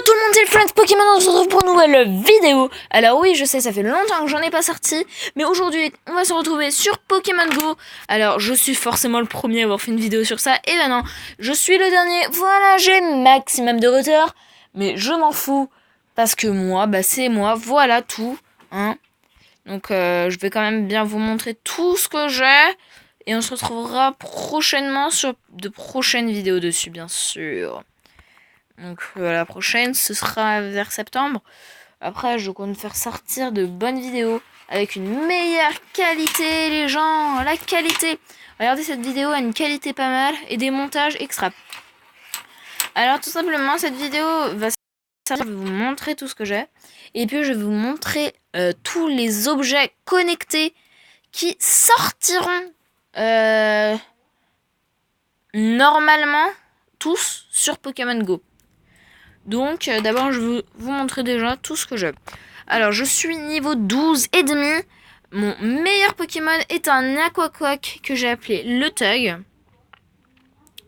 Tout le monde, c'est le Friends Pokémon, on se retrouve pour une nouvelle vidéo. Alors oui, je sais, ça fait longtemps que j'en ai pas sorti, mais aujourd'hui, on va se retrouver sur Pokémon Go. Alors, je suis forcément le premier à avoir fait une vidéo sur ça, et ben non, je suis le dernier. Voilà, j'ai maximum de retard, mais je m'en fous, parce que moi, bah c'est moi, voilà tout, hein. Donc, je vais quand même bien vous montrer tout ce que j'ai, et on se retrouvera prochainement sur de prochaines vidéos dessus, bien sûr. Donc la prochaine, ce sera vers septembre. Après, je compte faire sortir de bonnes vidéos avec une meilleure qualité, les gens. La qualité. Regardez, cette vidéo a une qualité pas mal et des montages extra. Alors tout simplement, cette vidéo va servir à vous montrer tout ce que j'ai. Et puis je vais vous montrer tous les objets connectés qui sortiront normalement tous sur Pokémon Go. Donc, d'abord, je vais vous montrer déjà tout ce que j'ai. Alors, je suis niveau 12 et demi. Mon meilleur Pokémon est un Aquaquack que j'ai appelé le Tug.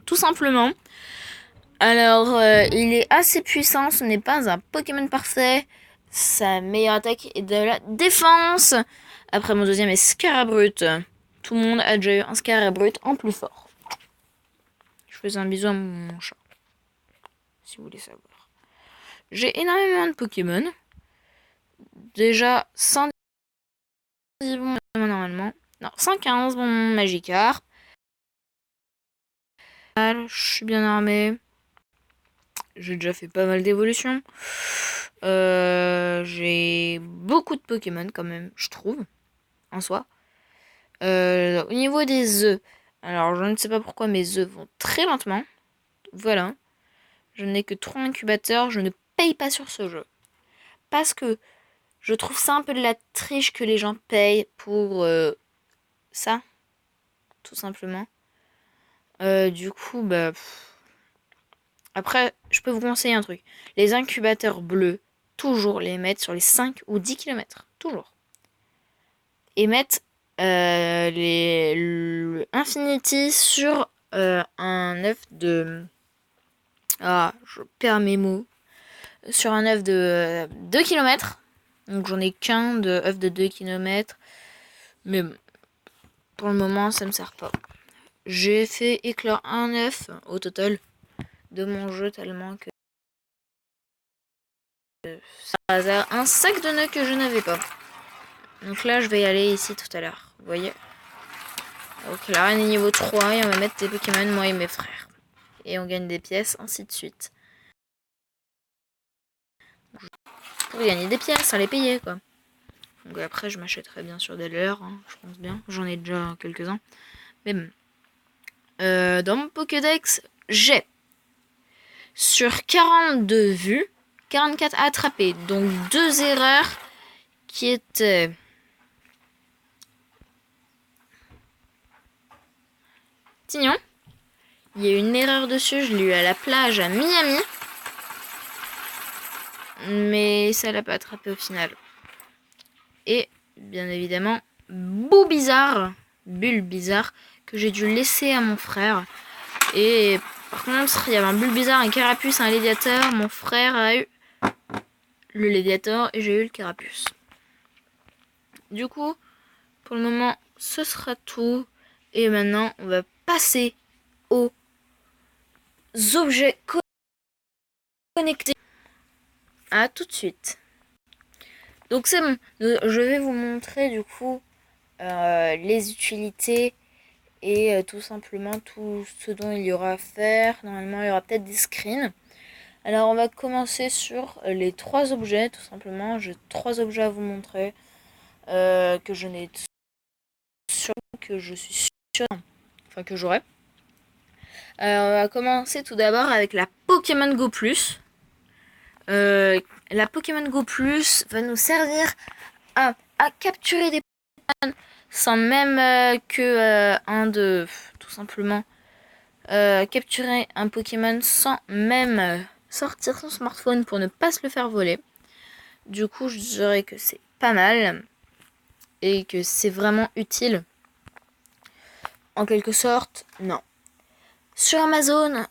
Tout simplement. Alors, il est assez puissant. Ce n'est pas un Pokémon parfait. Sa meilleure attaque est de la défense. Après, mon deuxième est Scarabrute. Tout le monde a déjà eu un Scarabrute en plus fort. Je faisais un bisou à mon chat. Si vous voulez savoir. J'ai énormément de Pokémon. Déjà 110 bons normalement. Non, 115 bons Magikarp. Je suis bien armé. J'ai déjà fait pas mal d'évolutions. J'ai beaucoup de Pokémon quand même, je trouve, en soi. Au niveau des œufs, alors je ne sais pas pourquoi mes œufs vont très lentement. Voilà. Je n'ai que 3 incubateurs. Je ne paye pas sur ce jeu. Parce que je trouve ça un peu de la triche que les gens payent pour ça. Tout simplement. Du coup, bah... Après, je peux vous conseiller un truc. Les incubateurs bleus, toujours les mettre sur les 5 ou 10 km. Toujours. Et mettre le Infinity sur un œuf de... Ah, je perds mes mots. Sur un œuf de 2 km. Donc j'en ai qu'un de œuf de 2 km. Mais bon, pour le moment, ça me sert pas. J'ai fait éclore un œuf au total de mon jeu tellement que ça a un sac de nœuds que je n'avais pas. Donc là, je vais y aller ici tout à l'heure. Vous voyez? Donc là, on est niveau 3 et on va mettre des Pokémon, moi et mes frères. Et on gagne des pièces, ainsi de suite. Pour gagner des pièces, à les payer, quoi. Donc après, je m'achèterai bien sûr des leurres, hein, je pense bien. J'en ai déjà quelques-uns. Mais bon. Dans mon Pokédex, j'ai sur 42 vues, 44 attrapés. Donc 2 erreurs qui étaient... Tignon. Il y a eu une erreur dessus, je l'ai eu à la plage à Miami. Mais ça l'a pas attrapé au final. Et bien évidemment, Bulle bizarre, que j'ai dû laisser à mon frère. Et par contre, il y avait un Bulbizarre, un Carapuce, un Léviateur. Mon frère a eu le Léviateur et j'ai eu le Carapuce. Du coup, pour le moment, ce sera tout. Et maintenant, on va passer aux objets connectés. À tout de suite. Donc c'est bon, je vais vous montrer du coup les utilités et tout simplement tout ce dont il y aura à faire. Normalement, il y aura peut-être des screens. Alors, on va commencer sur les 3 objets, tout simplement. J'ai 3 objets à vous montrer que je n'ai sûr que je suis sûre, enfin que j'aurai. Alors, on va commencer tout d'abord avec la Pokémon Go Plus. La Pokémon Go Plus va nous servir à capturer des Pokémon sans même tout simplement capturer un Pokémon sans même sortir son smartphone pour ne pas se le faire voler. Du coup, je dirais que c'est pas mal et que c'est vraiment utile. En quelque sorte, non. Sur Amazon,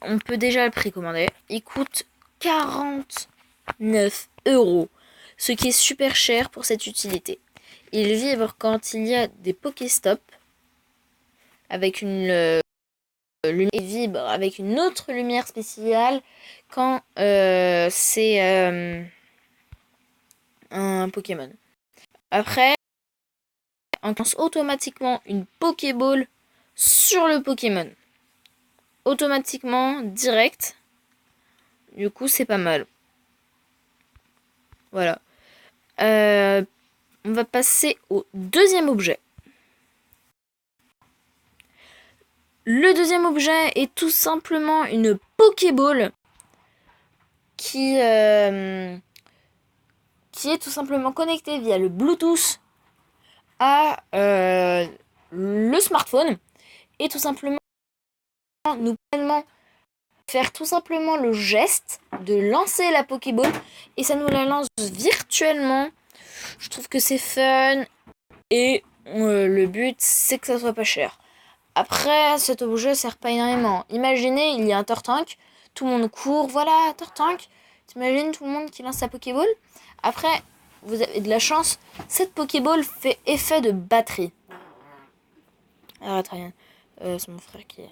on peut déjà le précommander. Il coûte 49 €, ce qui est super cher pour cette utilité. Il vibre quand il y a des Pokéstop avec une lumière, et vibre avec une autre lumière spéciale quand c'est un Pokémon. Après, on lance automatiquement une Pokéball sur le Pokémon. Automatiquement, direct. Du coup, c'est pas mal. Voilà. On va passer au deuxième objet. Le deuxième objet est tout simplement une Pokéball qui est tout simplement connectée via le Bluetooth à le smartphone et tout simplement nous permet faire tout simplement le geste de lancer la Pokéball et ça nous la lance virtuellement. Je trouve que c'est fun et le but c'est que ça soit pas cher. Après, cet objet sert pas énormément. Imaginez, il y a un Tortank, tout le monde court, voilà, Tortank. T'imagines tout le monde qui lance sa Pokéball. Après, vous avez de la chance, cette Pokéball fait effet de batterie. Arrête rien, c'est mon frère qui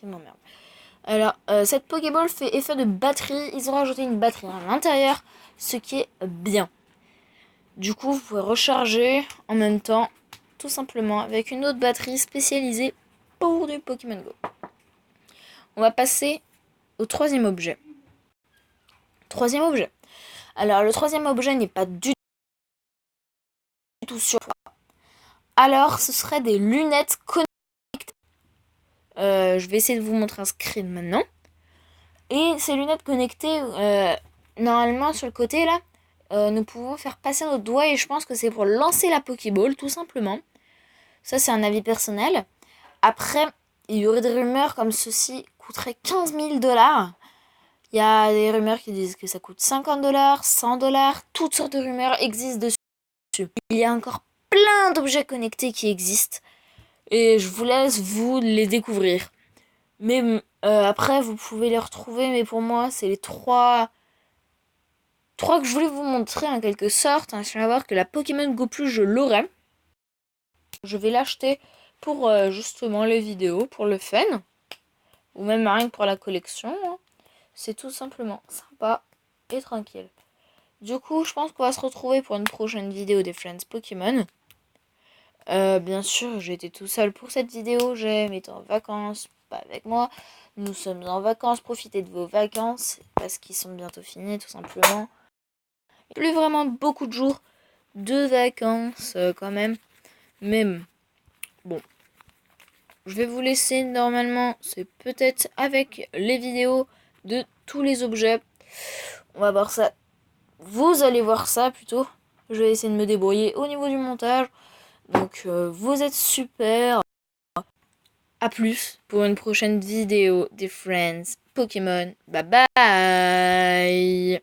m'emmerde. Alors, cette Pokéball fait effet de batterie. Ils ont rajouté une batterie à l'intérieur, ce qui est bien. Du coup, vous pouvez recharger en même temps, tout simplement, avec une autre batterie spécialisée pour du Pokémon Go. On va passer au troisième objet. Alors, le troisième objet n'est pas du tout sur toi. Alors, ce serait des lunettes connectées. Je vais essayer de vous montrer un screen maintenant. Et ces lunettes connectées, normalement sur le côté là, nous pouvons faire passer notre doigt et je pense que c'est pour lancer la Pokéball tout simplement. Ça c'est un avis personnel. Après, il y aurait des rumeurs comme ceci coûterait 15 000 $. Il y a des rumeurs qui disent que ça coûte 50 $, 100 $, toutes sortes de rumeurs existent dessus. Il y a encore plein d'objets connectés qui existent et je vous laisse vous les découvrir. Mais après, vous pouvez les retrouver, mais pour moi, c'est les trois que je voulais vous montrer en quelque sorte. Je vais voir que la Pokémon Go Plus, je l'aurai. Je vais l'acheter pour justement les vidéos, pour le fun. Ou même rien que pour la collection. Hein. C'est tout simplement sympa et tranquille. Du coup, je pense qu'on va se retrouver pour une prochaine vidéo des Friends Pokémon. Bien sûr, j'ai été tout seul pour cette vidéo. J'aime être en vacances, pas avec moi. Nous sommes en vacances, profitez de vos vacances parce qu'ils sont bientôt finis tout simplement. Il n'y a plus vraiment beaucoup de jours de vacances quand même. Mais bon, je vais vous laisser normalement, c'est peut-être avec les vidéos de tous les objets. On va voir ça. Vous allez voir ça plutôt. Je vais essayer de me débrouiller au niveau du montage. Donc vous êtes super. A plus pour une prochaine vidéo des Friends Pokémon. Bye bye.